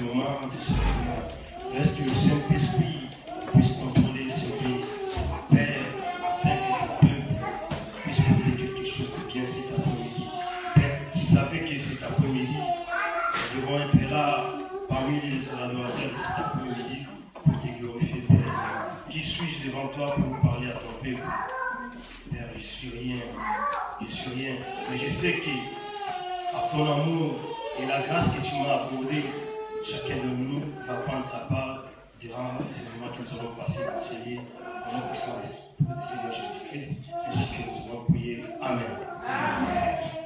moment de ce moment. Laisse que le Saint-Esprit puisse contrôler ce pays. Père, afin que ton peuple puisse trouver quelque chose de bien cet après-midi. Père, tu savais que cet après-midi, nous devons être là parmi les adorateurs cet après-midi pour te glorifier, Père. Qui suis-je devant toi pour parler à ton peuple? Père, je suis rien. Mais je sais que par ton amour et la grâce que tu m'as accordée, chacun de nous va prendre sa part durant ces moments que nous allons passer dans ce lieu, au nom puissant du Seigneur Jésus-Christ, ainsi que nous allons prier. Amen.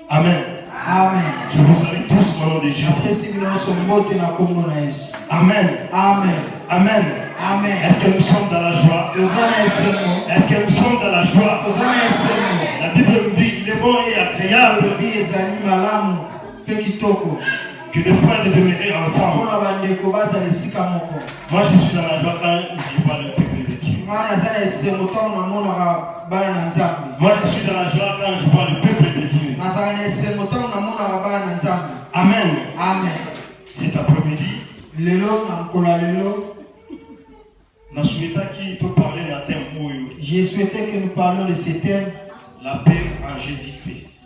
Amen. Amen. Je vous salue tous au nom de Jésus. Amen. Amen. Amen. Amen. Est-ce que nous sommes dans la joie? Est-ce que nous sommes dans la joie? La Bible nous dit, il est bon et agréable que des frères de demeurer ensemble. Moi je suis dans la joie quand je vois le peuple de Dieu. Moi je suis dans la joie quand je vois le peuple de Dieu. Amen. Amen. Cet après-midi, j'ai souhaité que nous parlions de ce thème. La paix en Jésus-Christ.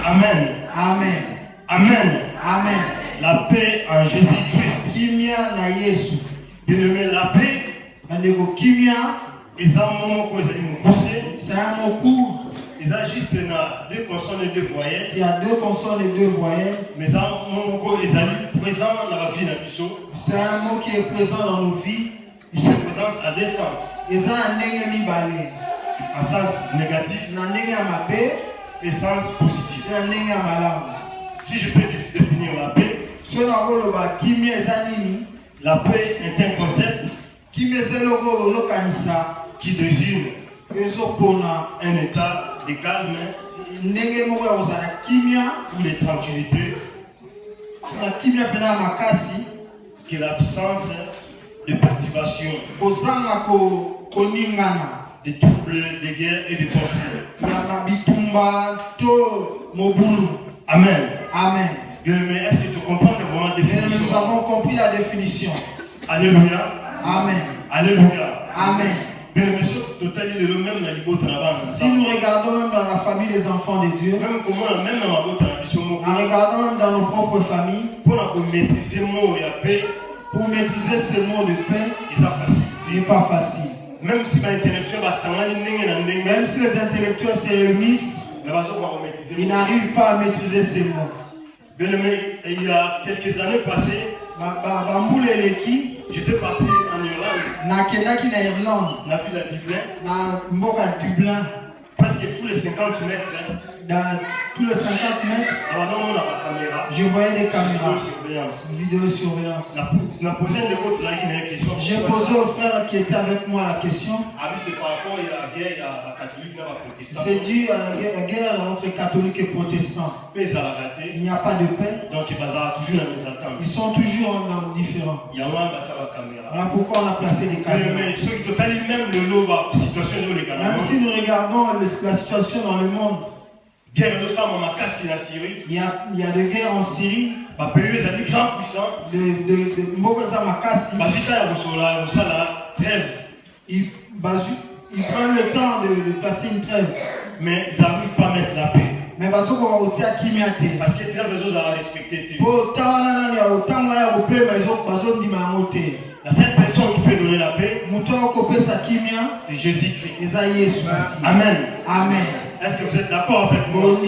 Amen. Amen. Amen. Amen. La paix en Jésus-Christ. Bien-aimé, la paix, c'est un mot court. Il y a juste deux consonnes et deux voyelles. Il y a deux consonnes et deux voyelles. Mais c'est un mot qui est présent dans la vie de c'est un mot qui est présent dans nos vies. Il se présente à deux sens. Un sens négatif et sens positif. Si je peux définir la paix, la paix est un concept qui désigne un état de calme ou de tranquillité, qui est l'absence de perturbation, de troubles, de guerre et de conflits. Amen. Amen. Mais est-ce que tu comprends vraiment la définition? Nous avons compris la définition. Alléluia. Amen. Alléluia. Amen. Si nous regardons même dans la famille des enfants de Dieu, en regardant même dans nos propres familles, pour maîtriser ce mot de paix, il n'est pas facile. Même si les intellectuels se réunissent, ils n'arrivent pas à maîtriser ces mots. Il y a quelques années passées, j'étais parti en Irlande, la ville de Dublin, presque tous les 50 mètres. Dans tous les 50 mètres, je voyais des caméras, vidéosurveillance. J'ai posé au frère qui était avec moi la question. C'est dû à la guerre entre catholiques et protestants. Il n'y a pas de paix. Donc ils sont toujours différents. Voilà pourquoi on a placé des caméras. Même si nous regardons la situation dans le monde, il y a des guerres en Syrie. Ils prennent le temps de passer une trêve. Mais ils n'arrivent pas à mettre la paix. Parce que les trêves ont respecté. La seule personne qui peut donner la paix, c'est Jésus-Christ. Amen. Amen. Est-ce que vous êtes d'accord avec moi?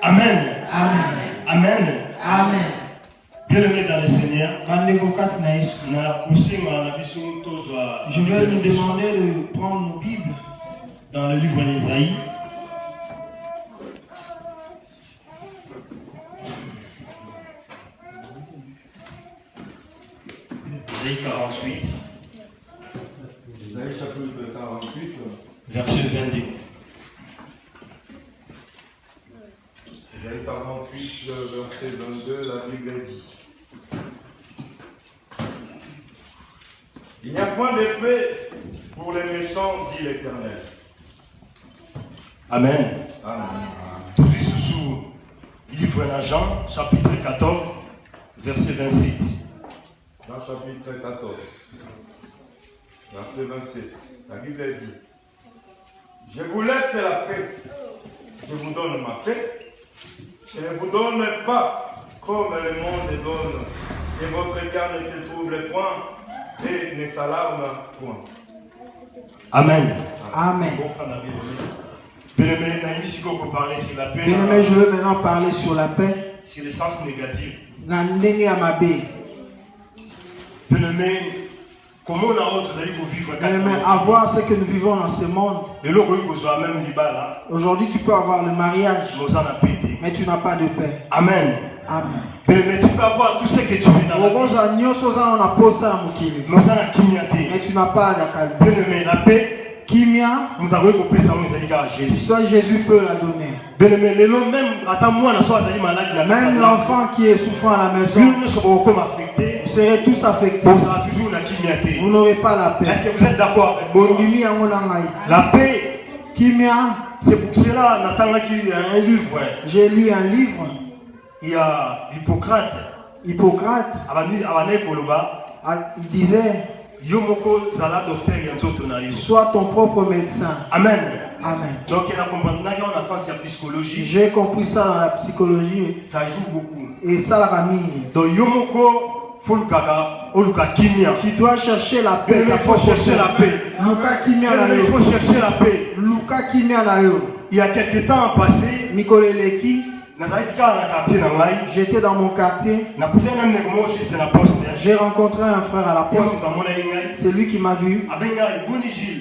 Amen. Amen. Amen. Amen. Bien-aimés dans le Seigneur, je vais nous demander de prendre nos Bibles dans le livre d'Ésaïe. Ésaïe 48. Ésaïe chapitre 48. Verset 22. Ésaïe 48, verset 22, la Bible dit: il n'y a point de paix pour les méchants, dit l'Éternel. Amen. Amen. Toujours sous livre de Jean, chapitre 14. verset 27. Dans le chapitre 14, verset 27, la Bible dit: je vous laisse la paix, je vous donne ma paix. Je ne vous donne pas comme le monde donne, et votre cœur ne se trouble point, et ne s'alarme point. Amen. Amen. Bien-aimé, ici qu'on peut parler sur la paix. Bien-aimé, je veux maintenant parler sur la paix. C'est le sens négatif. Bien-aimé, comment on a autre vivre avoir ce que nous vivons dans ce monde. Aujourd'hui, tu peux avoir le mariage, mais tu n'as pas de paix. Amen. Amen. Mais tu peux avoir tout ce que tu veux dans la vie. Mais tu n'as pas de calme. Bien-aimé, la paix, seul Jésus peut la donner. Même l'enfant qui est souffrant à la maison, vous serez tous affectés. Vous n'aurez pas la paix. Est-ce que vous êtes d'accord avec moi? La paix, c'est pour cela qu'il y a un livre. J'ai lu un livre. Il y a Hippocrate. Hippocrate il disait: sois ton propre médecin. Amen. Amen. Donc il y a un sens de psychologie. J'ai compris ça dans la psychologie. Ça joue beaucoup. Et ça la ramine. Donc tu dois chercher la paix. Il faut chercher la paix. Il faut chercher la paix. Il y a quelques temps passé, j'étais dans mon quartier. J'ai rencontré un frère à la poste. C'est lui qui m'a vu.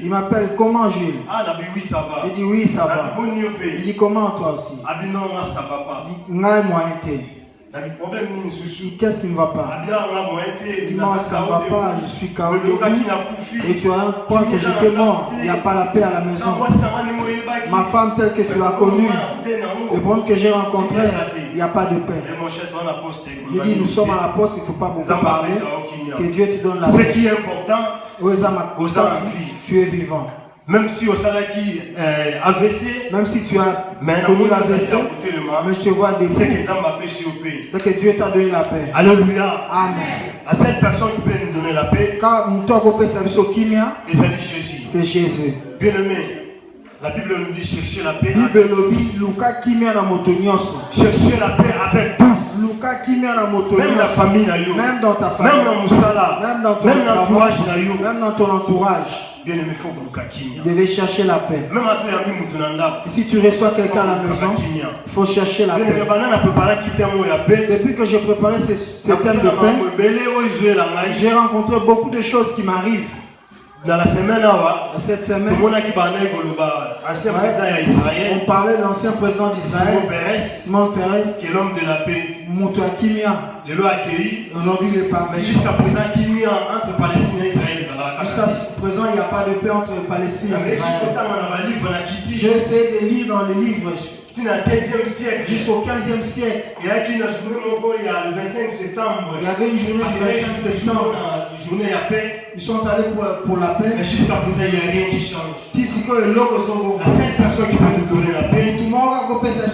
Il m'appelle: comment Jules? Il dit: oui, ça va. Il dit: comment toi aussi? Il dit: qu'est-ce qui ne va pas? Il dit: moi ça ne va pas, je suis KO. Et tu as un point que j'étais mort. Il n'y a pas la paix à la maison. Ma femme telle que tu l'as connue, le point que j'ai rencontré, il n'y a pas de paix. Je dis: nous sommes à la poste, il ne faut pas beaucoup parler. Que Dieu te donne la paix. Ce qui est important, tu es vivant. Même si au Salaki AVC, même si tu as connu l'AVC, mais je te vois des c'est que Dieu t'a donné la paix. Alléluia. Amen. À cette personne qui peut nous donner la paix, c'est Jésus. Bien-aimé, la Bible nous dit chercher la paix. Chercher la paix avec tous. Même la famille, même dans ta famille, même dans Moussala, même dans ton entourage, même dans ton entourage. Bien-aimé, faut tu devais chercher la paix. Même si tu reçois quelqu'un à la maison, il faut chercher la paix. Depuis que j'ai préparé ce thème de paix, j'ai rencontré beaucoup de choses qui m'arrivent. Dans la semaine, cette semaine, on parlait de l'ancien président d'Israël, Simon Peres, qui est l'homme de la paix. Aujourd'hui, il est parti. Mais jusqu'à présent, entre Palestine et Israël. Jusqu'à présent, il n'y a pas de paix entre Palestine et Israël. J'ai essayé de lire dans les livres jusqu'au 15e siècle. Il y avait une journée le 25 septembre. Il y avait une journée du 25 septembre. Journée à paix. Ils sont allés pour la paix. Mais jusqu'à présent, il n'y a rien qui change. La seule personne qui peut nous donner la paix, c'est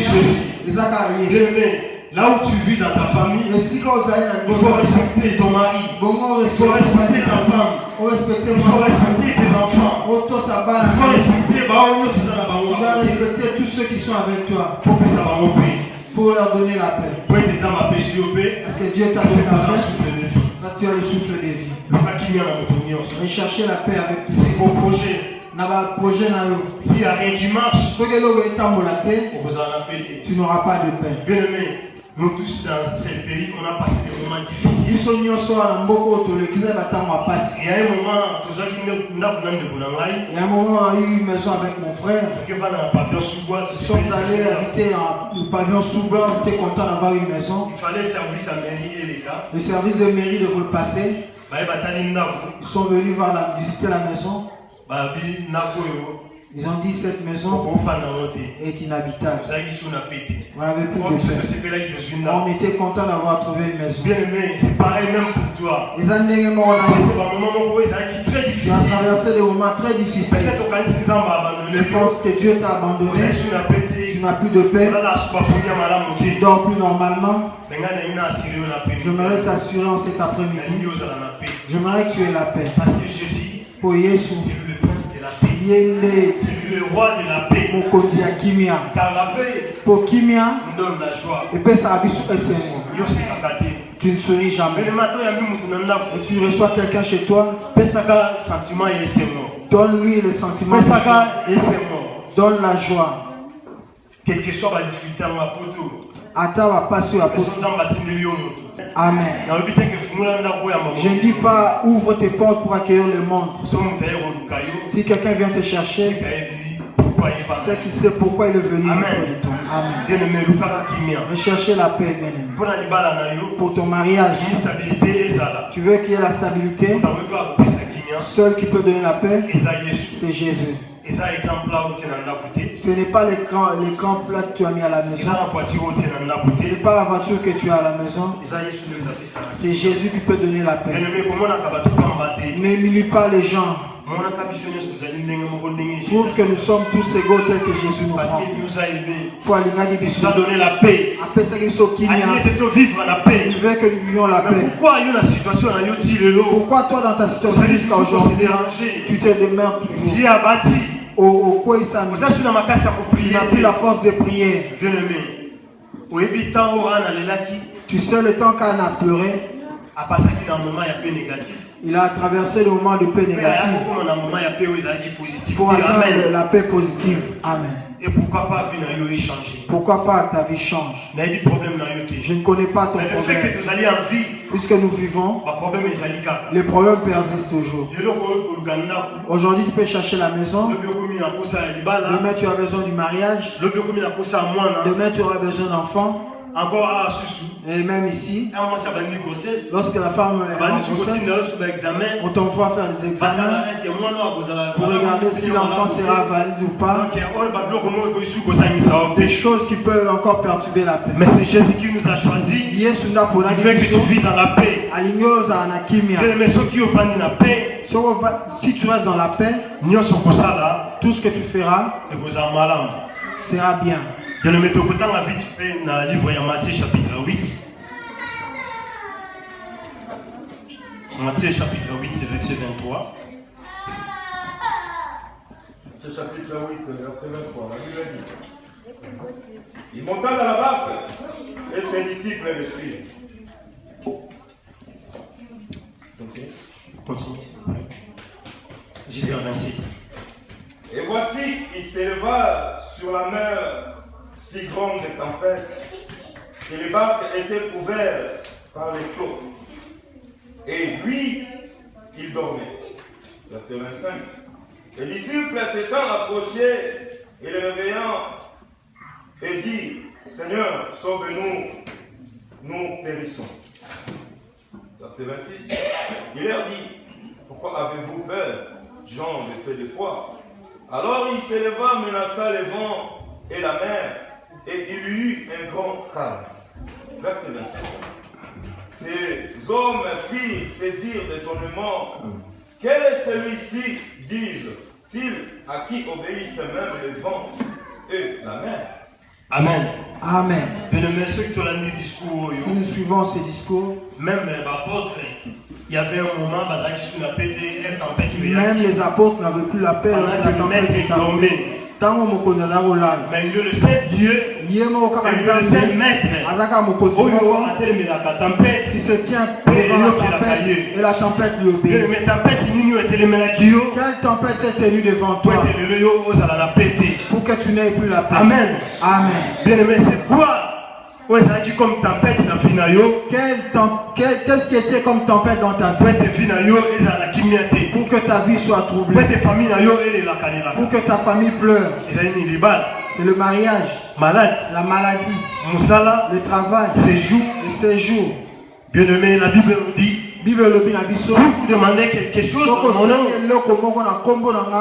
Jésus. Là où tu vis dans ta famille, il faut respecter ton mari, il faut respecter ta femme, il faut respecter tes enfants, il faut respecter tous ceux qui sont avec toi. Pour que ça va au pays. Il faut leur donner la paix. Parce que Dieu t'a donné la paix. Tu as le souffle de vie. Et chercher la paix avec tous ces beaux projets. S'il n'y a rien qui marche, tu n'auras pas de paix. Bien-aimé, nous tous dans ce pays, on a passé des moments difficiles. Il y a un moment, on a eu une maison avec mon frère. Nous sommes allés habiter au pavillon sous-bois, on était content d'avoir une maison. Il fallait service à mairie et l'État. Le service de mairie de repasser. Ils sont venus visiter la maison. Ils ont dit: cette maison est inhabitable. On n'avait plus de paix. On était content d'avoir trouvé une maison. Bien-aimé, c'est pareil même pour toi. C'est un moment très difficile. Tu as traversé des moments très difficiles. Je pense que Dieu t'a abandonné. Tu n'as plus de paix, tu ne dors plus normalement. J'aimerais t'assurer en cet après-midi. J'aimerais que tu aies la paix. Parce que Jésus, Pour Jésus, c'est lui le prince de la paix. C'est lui le roi de la paix. Car la paix pour Kimia, nous donne la joie. et paix ça a tu ne souris jamais. Et tu reçois quelqu'un chez toi, donne-lui le sentiment de joie. Donne la joie. Quelle que soit la difficulté à ma poteau. Amen. Je ne dis pas ouvre tes portes pour accueillir le monde. Si quelqu'un vient te chercher, c'est qu'il sait pourquoi il est venu. Amen. Recherchez la paix, bien-aimé. Pour ton mariage, tu veux qu'il y ait la stabilité. Seul qui peut donner la paix, c'est Jésus. Ce n'est pas l'écran plat que tu as mis à la maison. Ce n'est pas la voiture que tu as à la maison. C'est Jésus qui peut donner la paix. N'humilie pas les gens. Prouve que nous sommes tous égaux tel que Jésus nous rend. Il nous a donné la paix. Il veut que nous vivions la paix. Pourquoi toi dans ta situation jusqu'à aujourd'hui, tu te demeures toujours au quoi il s'amuse? Tu n'as plus la force de prier. Tu sais le temps qu'Anne a pleuré. Il a traversé le moment de paix négative pour atteindre la paix positive. Amen. Et pourquoi pas vie na yo changer? Pourquoi pas ta vie change? Je ne connais pas ton problème. Puisque nous vivons, les problèmes persistent toujours. Aujourd'hui, tu peux chercher la maison. Demain, tu as besoin du mariage. Demain, tu auras besoin d'enfants. Encore à Susu. Et même ici, lorsque la femme est en grossesse, on t'envoie faire des examens pour regarder si l'enfant sera valide ou pas. Des choses qui peuvent encore perturber la paix. Mais c'est Jésus qui nous a choisis. Il veut que tu vis dans la paix. Mais ceux qui ont dans la paix, si tu restes dans la paix, tout ce que tu feras sera bien. Je le mets au côté la vite fait dans le livre de Matthieu chapitre 8. Matthieu chapitre 8, c'est verset 23. Matthieu chapitre 8, verset 23. La Bible dit. Il monta dans la barque et ses disciples le suivent. Continue. Jusqu'à 27. Et voici, il s'éleva sur la mer si grande tempête que les barques étaient couvertes par les flots. Et lui, il dormait. Verset 25. Les disciples s'étant approchés et le réveillant, et dit, Seigneur, sauve-nous, nous périssons. Verset 26. Il leur dit, pourquoi avez-vous peur, gens de peu de foi? Alors il s'éleva, menaça les vents et la mer, et il y eut un grand calme. Verset 27. Ces hommes firent saisir d'étonnement. Quel est celui-ci, disent-ils, à qui obéissent même les vents et la mer? Amen. Amen. Si nous suivons ces discours, même l'apôtre, il y avait un moment où même les apôtres n'avaient plus la paix lorsque la tempête est arrivée. Mais il est le seul Dieu, il est le seul maître qui se tient devant la tempête et la tempête lui obéit. Quelle tempête s'est tenue devant toi pour que tu n'aies plus la paix? Amen. Amen. Bien aimé, c'est quoi? Comme tempête dans la vie. Qu'est-ce qui était comme tempête dans ta vie? Pour que ta vie soit troublée. Pour que ta famille pleure. C'est le mariage, la maladie, le travail, le séjour. Bien aimé, la Bible nous dit, si vous demandez quelque chose dans mon nom,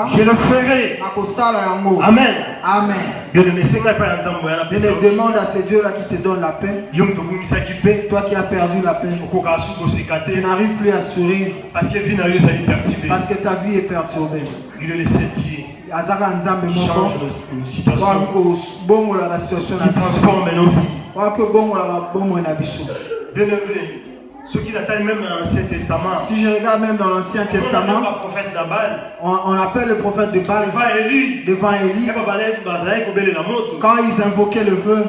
je le ferai. Amen. Amen. Bien aimé, c'est pas ne demande à ce Dieu-là qui te donne la paix. Toi qui as perdu la paix, tu n'arrives plus à sourire parce que ta vie est perturbée. Il est le seul Dieu. qui change nos situations, qui transforme nos vies. Bien-aimé, ceux qui l'attendent même dans l'Ancien Testament. Si je regarde même dans l'Ancien Testament, on appelle le prophète de Baal devant Élie. Quand ils invoquaient le feu,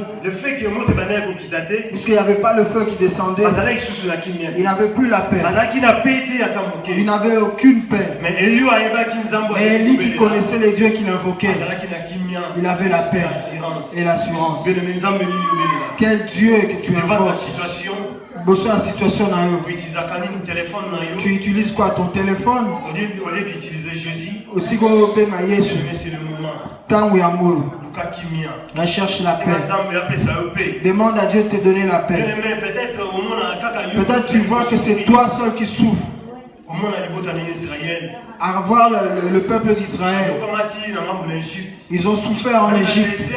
puisqu'il n'y avait pas le feu qui descendait, il n'avait plus la paix. Il n'avait aucune paix. Mais Élie qui connaissait les dieux qu'il invoquait, il avait la paix et l'assurance. Quel Dieu que tu invoques? La situation tu utilises quoi, ton téléphone? Aussi c'est le moment. Tant où amour. Recherche la paix. Demande à Dieu de te donner la paix. Peut-être tu vois que c'est toi seul qui souffres. À voir le peuple d'Israël. Ils ont souffert en Égypte.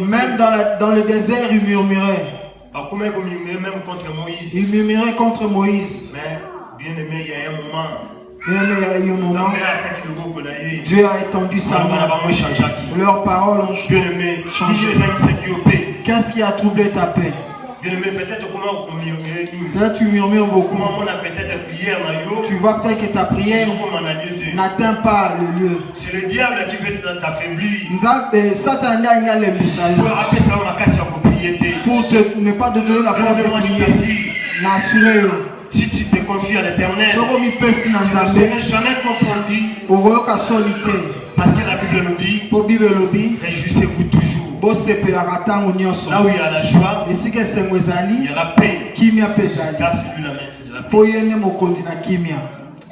Même dans le désert, ils murmuraient. Même contre Moïse. Il murmurait contre Moïse. Mais bien aimé, il y a un moment. Il y a un moment. Dieu a étendu sa main. Leurs paroles ont changé. Qu'est-ce qui a troublé ta paix? Là, tu murmures beaucoup. Tu vois peut-être que ta prière n'atteint pas le lieu. C'est le diable qui veut t'affaiblir. Pour ne pas te donner la force de prier. Si tu te confies à l'Éternel, tu ne seras jamais confondu. Parce que la Bible nous dit, réjouissez-vous toujours. Là où il y a la joie, il y a la paix. Car c'est lui la maître de la paix.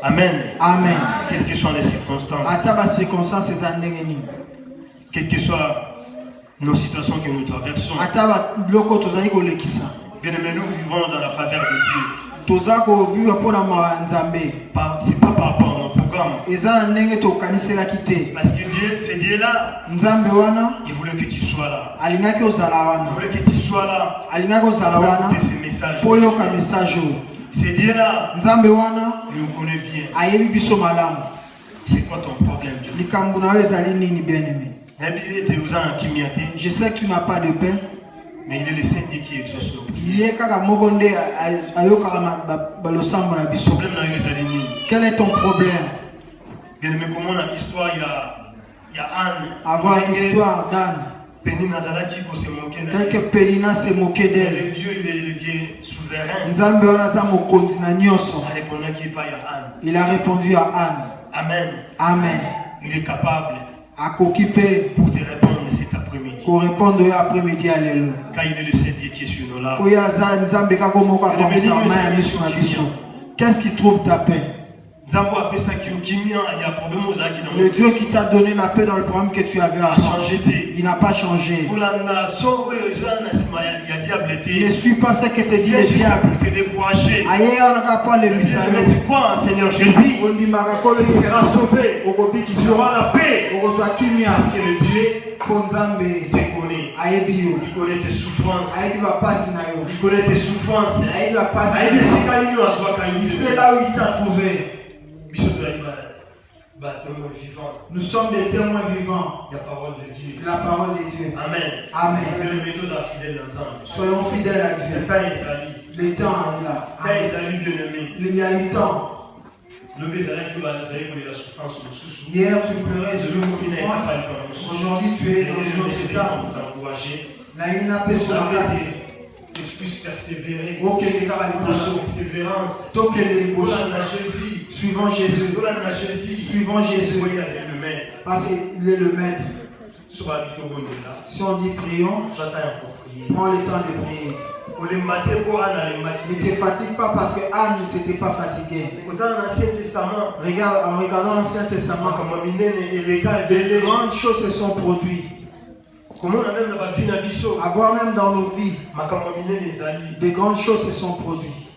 Amen. Amen. Quelles que soient les circonstances, quelles que soient nos situations que nous traversons, bien aimé, nous vivons dans la faveur de Dieu. C'est pas par rapport à nos programmes. Parce que Dieu, c'est Dieu-là. Il voulait que tu sois là. Il voulait que tu sois là. Pour écouter ces messages. C'est Dieu-là. Il nous connaît bien. C'est quoi ton problème, Dieu? Je sais que tu n'as pas de paix. Mais il est le Saint-Dieu qui exauce nos prières. Quel est ton problème? Bien aimé, comme on a l'histoire, il y a Anne. Avoir l'histoire d'Anne. Tel que Pénina s'est moqué d'elle. Le Dieu, il est le Dieu souverain. Il a répondu à Anne. Amen. Amen. Il est capable pour te répondre cet après-midi. Pour répondre après-midi, alléluia. Car il est le Saint-Dieu qui est sur nos larmes. Qu'est-ce qui trouve ta paix? Le Dieu qui t'a donné la paix dans le problème que tu avais à changer, il n'a pas changé. Ne suis pas ce que te dit le diable. Ailleurs, on n'a pas les messages. Mais tu crois en Seigneur Jésus, il sera sauvé. Il aura la paix. Parce que le Dieu te connaît. Il connaît tes souffrances. Il connaît tes souffrances. C'est là où il t'a trouvé. Nous sommes des témoins vivants. La parole de Dieu. Amen. Amen. Soyons fidèles à Dieu. Le temps est là. Il y a eu temps. Hier tu pleurais sur une souffrance. Aujourd'hui tu es dans une autre étape. Là il n'a pas sur la place. Que tu puisses persévérer. Persévérance. Suivant Jésus. Suivant Jésus. Parce qu'il est le maître. Si on dit prions, prends le temps de prier. Ne te fatigue pas parce que Anne ne s'était pas fatiguée. Regarde, en regardant l'Ancien Testament, de grandes choses se sont produites. Avoir même dans nos vies, de grandes choses se sont produites.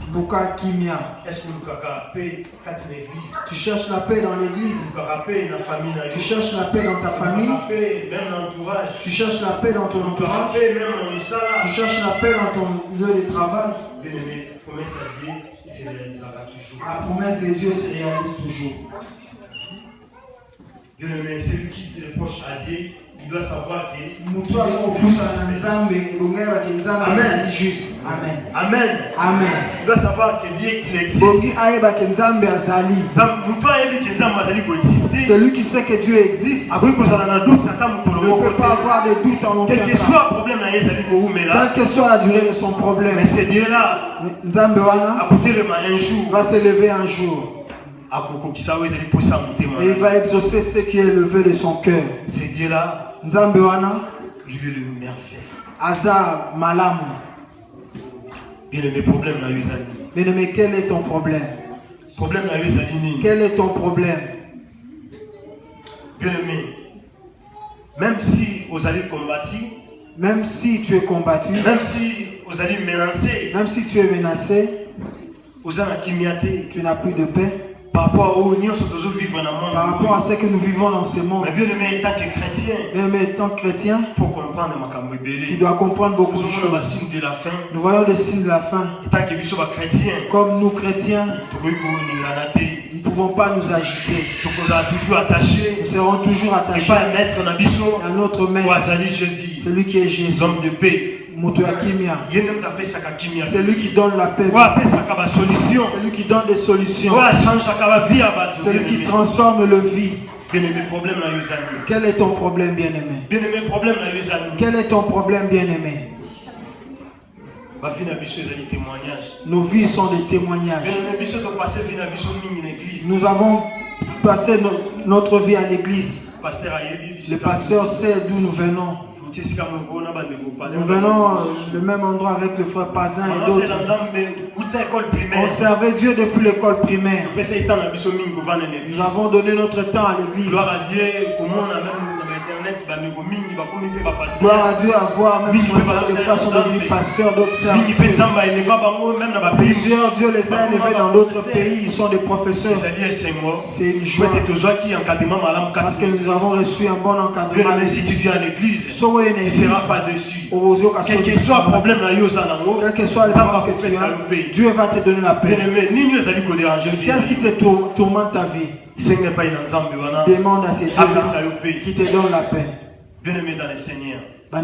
Buka Kimia. Est-ce que nous avons paix dans l'église? Tu cherches la paix dans l'église. Nous avons paix dans la famille. Tu cherches la paix dans ta famille. Nous avons paix même dans l'entourage. Tu cherches la paix dans ton Nous avons entourage. paix même dans le salaire. Tu cherches la paix dans ton lieu de travail. Bien-aimé, promesse à Dieu, il se réalisera toujours. La promesse de Dieu se réalise toujours. Bien-aimé, celui qui se reproche à Dieu, il doit savoir que Amen. Juste. Amen. Amen. Amen. Il doit savoir que Dieu il existe. Celui qui sait que Dieu existe ne ne peut pas avoir de doute en aucun quel que soit le problème, quelle que soit la durée de son problème. mais ce Dieu-là, un jour, va se lever un jour. Et il va exaucer ce qui est levé de son cœur. C'est Dieu-là, Nzambe wana lui est le merveille. aza malamu. Bien-aimé, problème là, Bien-aimé, quel est ton problème? Problème là, Quel est ton problème? Bien-aimé, même si vous allez combattre, même si tu es combattu, même si vous allez menacer, même si tu es menacé, vous allez tu n'as plus de paix. par rapport à vivre dans le monde. Par rapport à ce que nous vivons dans ce monde. Mais bien aimé, en tant que chrétien, mais en tant que chrétien, il faut comprendre tu dois comprendre beaucoup de choses. Nous voyons les signes de la fin. En tant que chrétien, comme nous chrétiens, nous ne pouvons pas nous agiter. Nous serons toujours attachés à notre maître, celui qui est Jésus, homme de paix. C'est lui qui donne la paix. Celui qui donne des solutions. Celui qui transforme le vie. Quel est ton problème, bien-aimé? Quel est ton problème, bien-aimé? Nos vies sont des témoignages. Nous avons passé notre vie à l'église. Le pasteur sait d'où nous venons. Nous venons du même endroit avec le frère Pazin et d'autres. On servait Dieu depuis l'école primaire. Nous avons donné notre temps à l'église. Gloire à Dieu à voir même sur les frères sont devenus pasteurs, d'autres servent. Plusieurs, Dieu les a élevés dans d'autres pays, ils sont des professeurs. C'est une joie. Parce que nous avons reçu un bon encadrement. Si tu viens à l'église, tu ne seras pas déçu. Quel que soit le problème, quel que soit le problème que tu as, Dieu va te donner la paix. Qu'est-ce qui te tourmente ta vie? Demande à ces dieux qui te donnent la paix. Bien-aimé dans le Seigneur, il y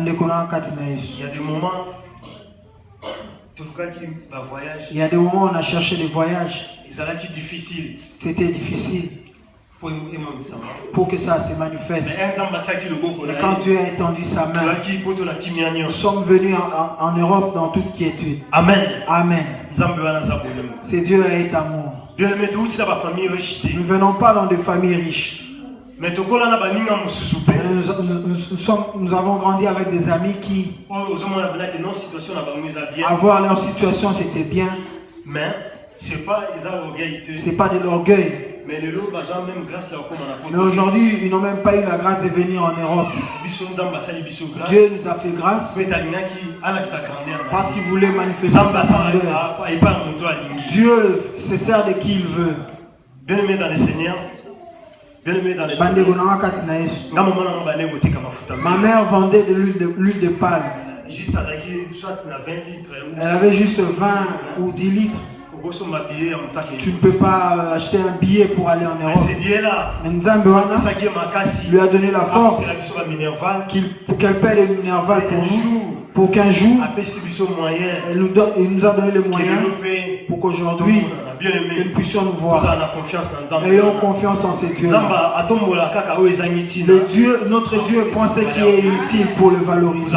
a des moments, il y a des moments où on a cherché des voyages. C'était difficile pour que ça se manifeste. Mais quand Dieu a étendu sa main, nous sommes venus en Europe dans toute quiétude. Amen. Amen. C'est Dieu est amour. Nous ne venons pas dans des familles riches. Nous avons grandi avec des amis qui, à voir leur situation, c'était bien. Mais c'est pas de l'orgueil. Mais aujourd'hui, ils n'ont même pas eu la grâce de venir en Europe. Dieu nous a fait grâce parce qu'il voulait manifester sa grandeur. Dieu se sert de qui il veut. Bien-aimé dans le Seigneur, ma mère vendait de l'huile de palme. Elle avait juste 20 ou 10 litres. Tu ne peux pas acheter un billet pour aller en Europe. Mais Nzambe wana lui a donné la force pour qu'elle paie le Minerval pour nous. Pour qu'un jour, il nous a donné les moyens pour qu'aujourd'hui, que nous puissions nous voir. Ayons confiance en ces dieux. Notre Dieu prend ce qui est utile pour le valoriser.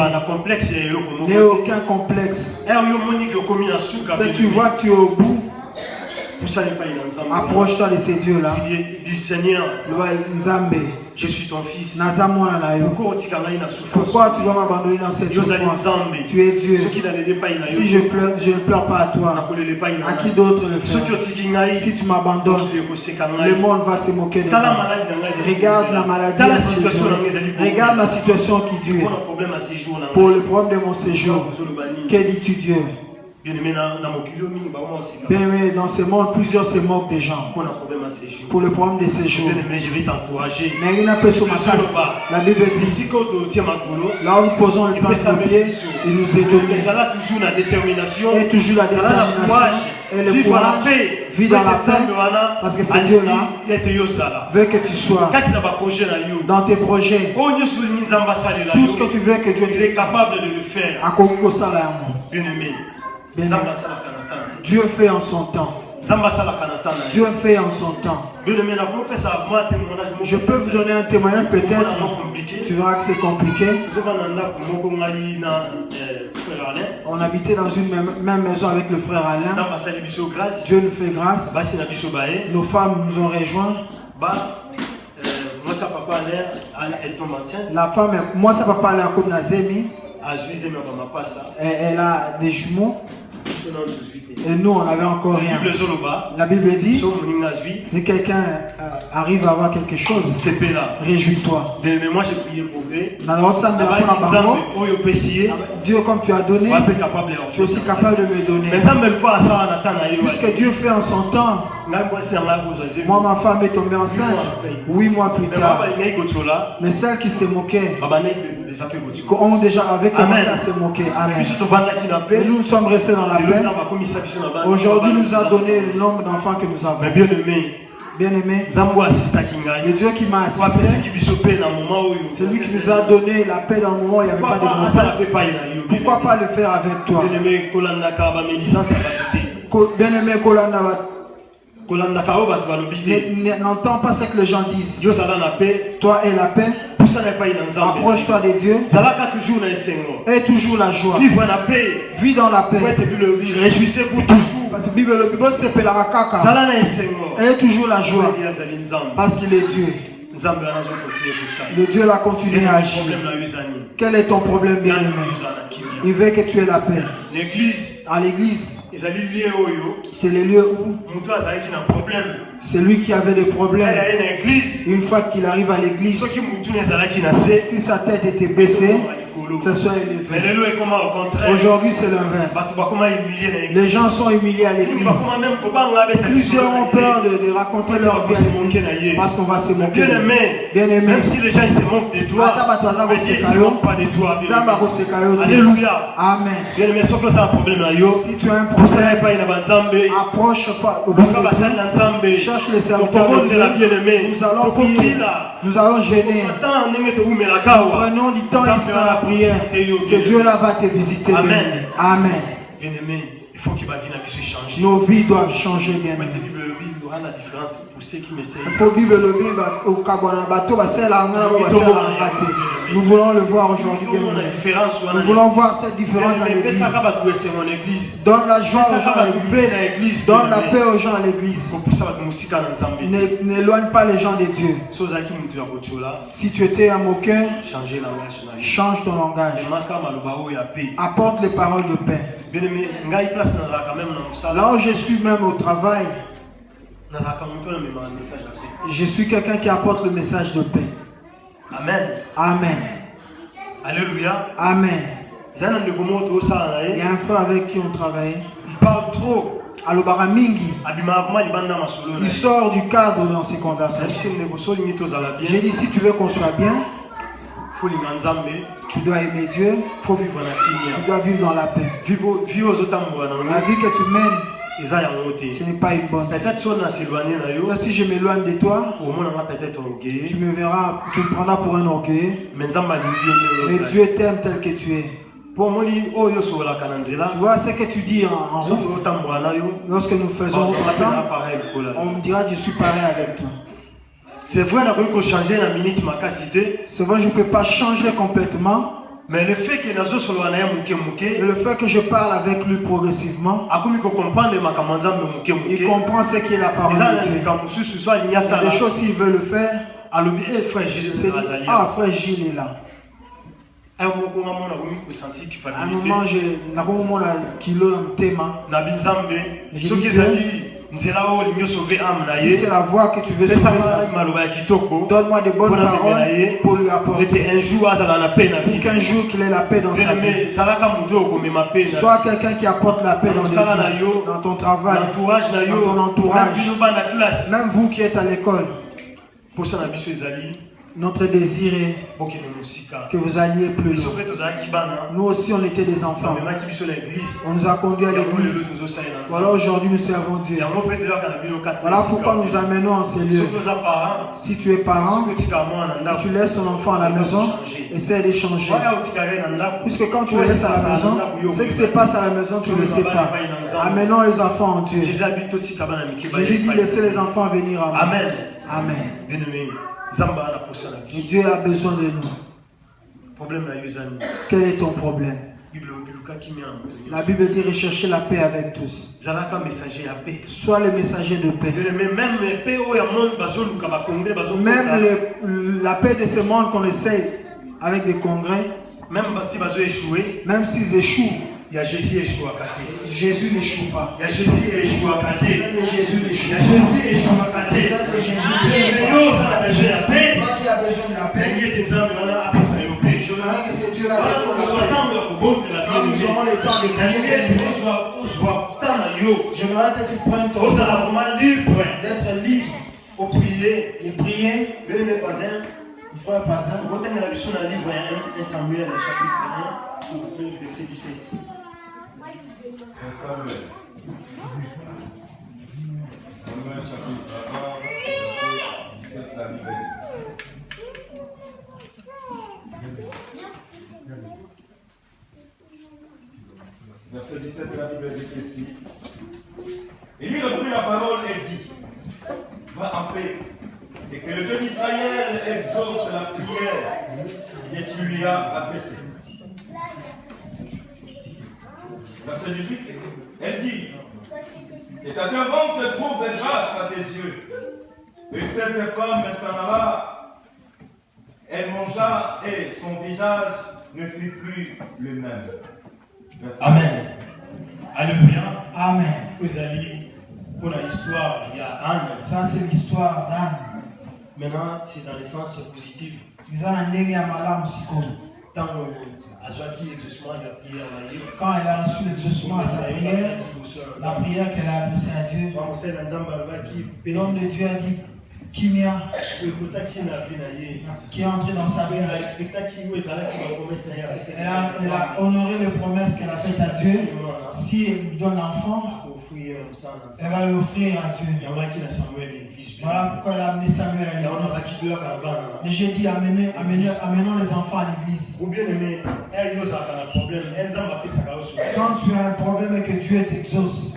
N'ayez aucun complexe. Si tu vois que tu es au bout, approche-toi de ces dieux-là. Du Seigneur, Nzambe, je suis ton fils. Pourquoi tu dois m'abandonner dans cette souffrance? Tu es Dieu. Si je pleure, je ne pleure pas à toi. À qui d'autre le faire? Si tu m'abandonnes, le monde va se moquer de moi. Regarde la maladie. Regarde la situation qui dure. Pour le problème de mon séjour. Que dis-tu, Dieu? Bien aimé, dans ce monde, plusieurs se moquent des gens pour le problème de séjour. Bien-aimé, je vais t'encourager. La Bible dit, là où nous posons le pas sur pied, il nous est donné. Mais ça a toujours la détermination. Et toujours la détermination. Et le courage. Vis dans la paix. Parce que c'est Dieu là veut que tu sois dans tes projets. Tout ce que tu veux que Dieu il est capable de le faire. Bien-aimé. Dieu fait en son temps. Dieu fait en son temps. Je peux vous donner un témoignage peut-être. Tu verras que c'est compliqué. On habitait dans une même maison avec le frère Alain. Dieu nous fait grâce. Nos femmes nous ont rejoints. La femme, moi sa papa elle est comme Nazemi. Elle a des jumeaux. Et nous on n'avait encore rien. La Bible dit, si quelqu'un arrive à avoir quelque chose, réjouis-toi. Moi j'ai prié pour eux. Dieu comme tu as donné, tu es aussi capable de me donner. Puisque Dieu fait en son temps. Moi ma femme est tombée enceinte 8 mois plus tard. Mais celles qui se moquaient ont déjà commencé à se moquer. Amen. Et nous sommes restés dans la paix. Aujourd'hui nous a donné le nombre d'enfants que nous avons. Bien-aimé, le Dieu qui m'a assisté, c'est lui qui nous a donné la paix dans le moment où il n'y avait pas de grossesse. Pourquoi pas le faire avec toi? Bien-aimé, n'entends pas ce que les gens disent. Toi et la paix. Approche-toi de Dieu. Et toujours la joie. Vis dans la paix. Réjouissez-vous toujours. Parce que Bible s'appelle la caca. Et toujours la joie. Parce qu'il est Dieu. Le Dieu va continuer à agir. Quel est ton problème, bien-aimé? Il veut que tu aies la paix. À l'église. C'est le lieu où c'est lui qui avait des problèmes. Une fois qu'il arrive à l'église, si sa tête était baissée, ça soit élevé. Aujourd'hui c'est l'inverse. Les gens sont humiliés à l'église. Plusieurs ont peur de raconter leur vie parce qu'on va se moquer. Bien-aimé, même si les gens se moquent de toi, Dieu ne se moque pas de toi. Alléluia. Amen. Bien-aimé, sauf que ça a un problème. Si tu as un problème, approche pas au cherche les serviteurs de Dieu. Nous allons prier. Nous allons gêner. Prenons du temps ici dans la prière. Ce Dieu-là va te visiter. Amen. Amen. Bien-aimé, il faut que ma vie puisse changer. Nos vies doivent changer, bien aimé. La différence pour ceux qui m'essayent. Nous voulons le voir aujourd'hui. Nous voulons voir cette différence dans l'église. Donne la joie aux gens à l'église. Donne la paix aux gens à l'église. N'éloigne pas les gens de Dieu. Si tu étais un moqueur, change ton langage. Apporte les paroles de paix. Là où je suis même au travail, je suis quelqu'un qui apporte le message de paix. Amen. Amen. Alléluia. Amen. Il y a un frère avec qui on travaille. Il parle trop. Il sort du cadre dans ses conversations. J'ai dit, si tu veux qu'on soit bien, tu dois aimer Dieu. Tu dois vivre dans la paix. La vie que tu mènes, ce n'est pas une bonne. Si je m'éloigne de toi, tu me verras, tu me prendras pour un orgueil. Mais Dieu t'aime tel que tu es. Tu vois ce que tu dis en route. Lorsque nous faisons ensemble, on me dira je suis pareil avec toi. C'est vrai, je ne peux pas changer complètement. Mais le fait que je parle avec lui progressivement, il comprend ce qui est la parole de Dieu. Il y a des choses qu'il veut le faire. Frère Gilles est là. À un moment, j'ai un kilo dans le thème. Si c'est la voie que tu veux sauver, donne-moi de bonnes paroles pour lui apporter. Pour qu'un jour qu'il ait la paix dans sa vie. Sois quelqu'un qui apporte la paix dans ton travail, dans ton entourage. Même vous qui êtes à l'école. Notre désir est que vous alliez plus loin. Nous aussi, on était des enfants. On nous a conduits à l'église. Voilà, aujourd'hui, nous servons Dieu. Voilà pourquoi nous amenons en ces lieux. Si tu es parent, tu laisses ton enfant à la maison, essaie d'échanger. Puisque quand tu le laisses à la maison, ce qui se passe à la maison, tu ne le sais pas. Amenons les enfants en Dieu. Jésus dit, laissez les enfants venir à moi. Amen. Amen. Et Dieu a besoin de nous. Quel est ton problème? La Bible dit rechercher la paix avec tous. Sois le messager de paix. Même la paix de ce monde qu'on essaye avec des congrès, même s'ils échouent, Jésus n'échoue pas. Jésus n'échoue pas. Toi qui as besoin de la paix, j'aimerais que ce Dieu-là quand nous aurons le temps de prier, j'aimerais que tu prennes ton temps d'être libre pour prier et prier. Il faut un passage. Quand on a la vision dans le livre 1 Samuel, chapitre 1, s'il vous plaît, verset 17. 1 Samuel. Samuel chapitre 1, verset 17, la Bible. Verset 17, la Bible dit ceci. Et lui reprit la parole et dit, va en paix, et que le Dieu d'Israël exauce la prière que tu lui as adressée. Verset 18, elle dit, et ta servante trouve grâce à tes yeux. Et cette femme s'en alla, elle mangea et son visage ne fut plus le même. Verset. Amen. Alléluia. Amen. Vous allez pour l'histoire, il y a Anne. Ça c'est l'histoire d'Anne. Maintenant, c'est dans le sens positif. Quand elle a reçu l'exaucement à sa prière, la prière qu'elle a adressée à Dieu, l'homme de Dieu a dit, Kimia, qui est entré dans sa vie, elle a honoré les promesses qu'elle a faites à Dieu. Si elle lui donne l'enfant, elle va l'offrir à Dieu. Voilà pourquoi elle a amené Samuel à l'église. Et j'ai dit, amenons les enfants à l'église. Quand tu as un problème et que Dieu t'exauce,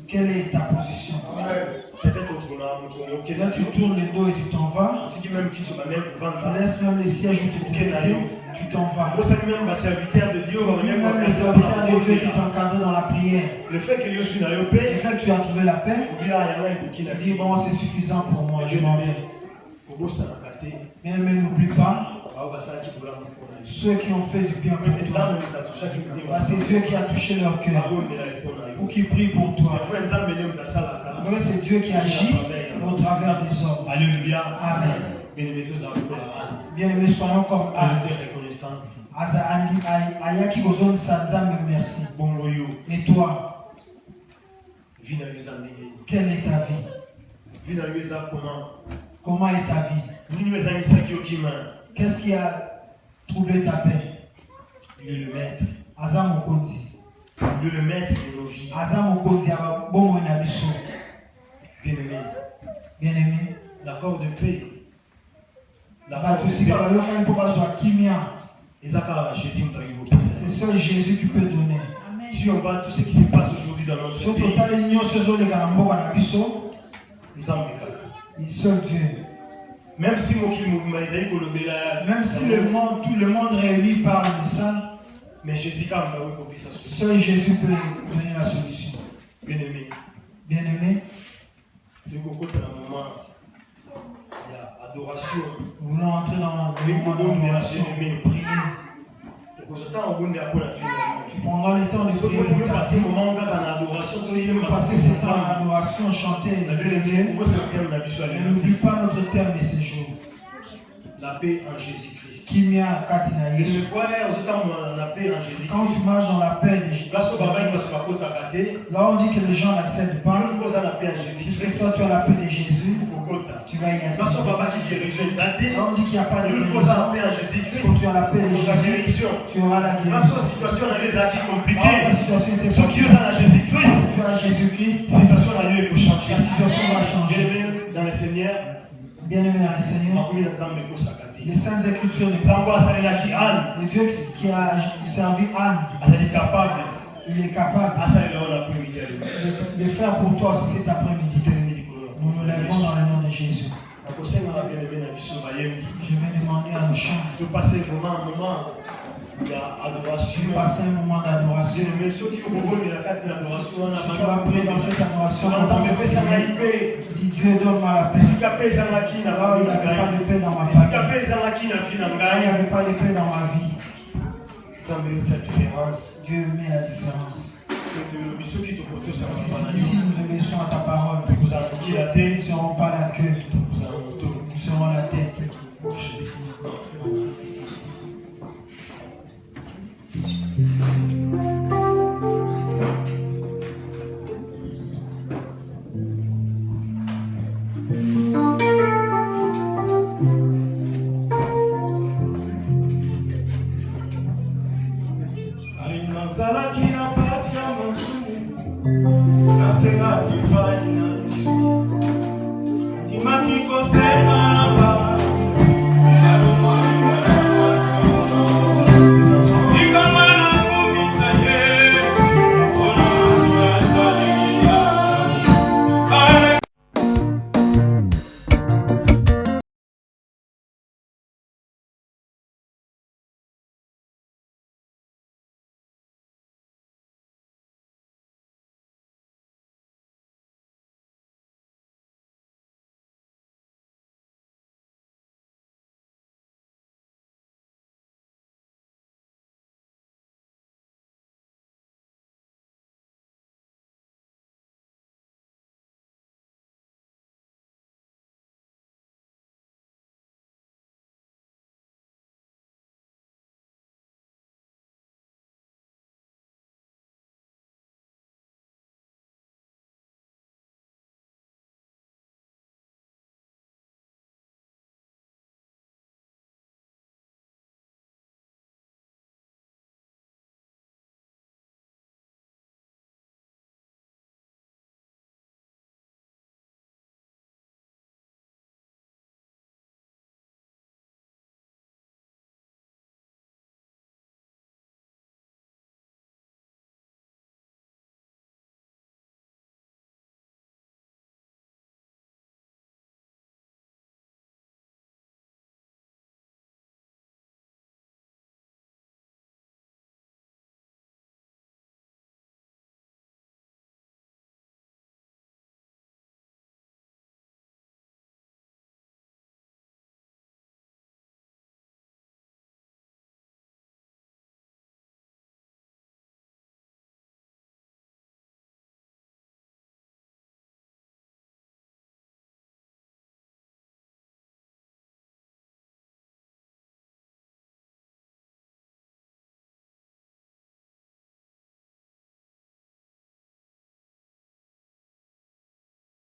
quelle est ta position? Là, tu tournes le dos et tu t'en vas. Tu laisses même les sièges où tu te mets, tu t'en vas. Même les serviteurs de Dieu qui t'encadrent dans la prière. Le fait que tu as trouvé la paix, tu dis bon, c'est suffisant pour moi, je m'en vais. Mais n'oublie pas ceux qui ont fait du bien pour toi. C'est Dieu qui a touché leur cœur ou qui prie pour toi. C'est Dieu qui agit au travers des hommes. Alléluia. Amen. Bien-aimés, soyons comme Anne. Merci. Et toi, quelle est ta vie? Comment est ta vie? Qu'est-ce qui a troublé ta paix? Il est le maître. Il est le maître de nos vies. Bien-aimé. Bien-aimé. L'accord de paix. C'est seul Jésus qui peut donner. Si on voit tout ce qui se passe aujourd'hui dans notre pays, seul Dieu. Même si tout le monde réuni parle de ça, mais Jésus, seul Jésus peut donner la solution. Bien-aimé. Bien-aimé. Il y a adoration. Nous voulons entrer dans le moment d'adoration, prier. Tu prendras le temps de prier pour ta vie. Si tu veux passer ce temps en adoration, chanter, louer Dieu, ne n'oublie pas notre terme de ce jour. La paix en Jésus-Christ. Kimia katina Yesu. Quand tu marches dans la paix de Jésus, là on dit que les gens n'acceptent pas. Puisque toi tu as la paix de Jésus, tu vas y accéder. Là on dit qu'il n'y a pas de guérison. Quand tu as la paix de Jésus, tu auras la guérison. Quand ta situation était compliquée, tu as Jésus-Christ, la situation va changer. Dans le Seigneur, bien-aimé dans le Seigneur, les Saintes Écritures, le Dieu qui a servi Anne, il est capable de faire pour toi aussi cet après-midi. Nous nous lèvons dans le nom de Jésus. Je vais demander à nos chants de passer vraiment un moment d'adoration. Si tu vas prier dans cette adoration, dis Dieu, donne-moi la paix. Il n'y avait pas de paix dans ma famille. Il n'y avait pas de paix dans ma vie. Dieu met la différence. Ici, nous obéissons à ta parole. Nous ne serons pas la queue, nous serons la tête. Imaki kosema